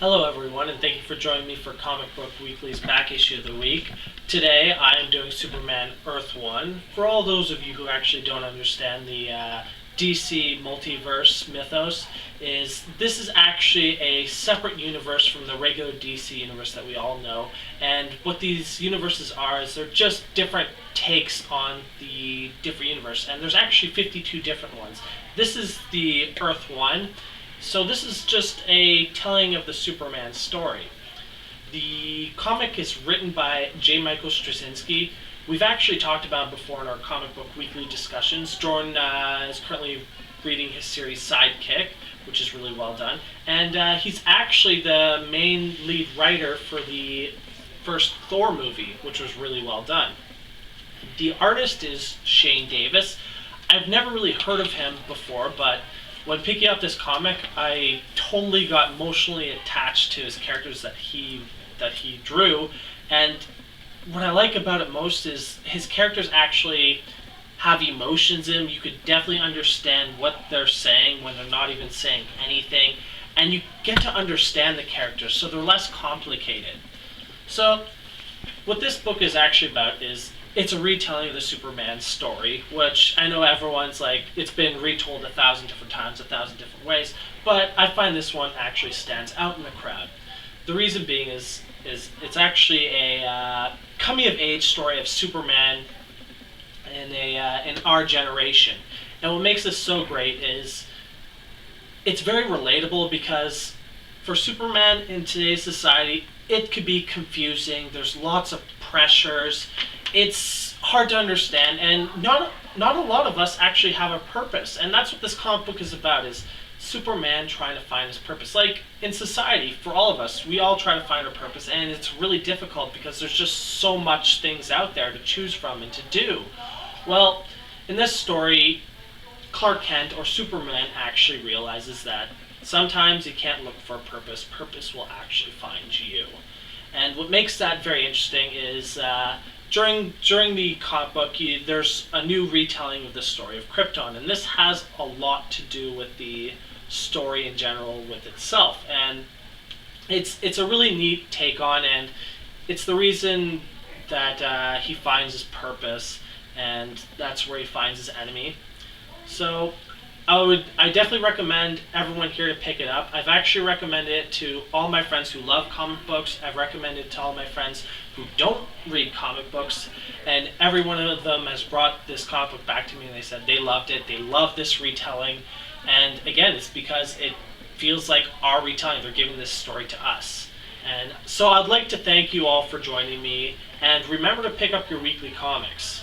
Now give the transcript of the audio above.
Hello everyone, and thank you for joining me for Comic Book Weekly's back issue of the week. Today I am doing Superman Earth 1. For all those of you who actually don't understand the DC multiverse mythos, this is actually a separate universe from the regular DC universe that we all know. And what these universes are is they're just different takes on the different universe, and there's actually 52 different ones. This is the Earth 1. So this is just a telling of the Superman story. The comic is written by J. Michael Straczynski. We've actually talked about it before in our Comic Book Weekly discussions. Jordan is currently reading his series Sidekick, which is really well done. And he's actually the main lead writer for the first Thor movie, which was really well done. The artist is Shane Davis. I've never really heard of him before, but when picking up this comic, I totally got emotionally attached to his characters that he drew, and what I like about it most is his characters actually have emotions in them. You could definitely understand what they're saying when they're not even saying anything, and you get to understand the characters, so they're less complicated. So, what this book is actually about is it's a retelling of the Superman story, which I know everyone's like, it's been retold 1,000 different times, 1,000 different ways, but I find this one actually stands out in the crowd. The reason being is it's actually a coming-of-age story of Superman in our generation. And what makes this so great is it's very relatable because for Superman in today's society, it could be confusing. There's lots of pressures. It's hard to understand, and not a lot of us actually have a purpose, and that's what this comic book is about, is Superman trying to find his purpose. Like, in society, for all of us, we all try to find our purpose, and it's really difficult because there's just so much things out there to choose from and to do. Well, in this story, Clark Kent, or Superman, actually realizes that sometimes you can't look for a purpose. Purpose will actually find you. And what makes that very interesting is during the comic book, there's a new retelling of the story of Krypton, and this has a lot to do with the story in general with itself. And it's a really neat take on, and it's the reason that he finds his purpose, and that's where he finds his enemy. So I definitely recommend everyone here to pick it up. I've actually recommended it to all my friends who love comic books. I've recommended it to all my friends who don't read comic books, and every one of them has brought this comic book back to me and they said they loved it, they love this retelling, and again, it's because it feels like our retelling. They're giving this story to us. And so I'd like to thank you all for joining me, and remember to pick up your weekly comics.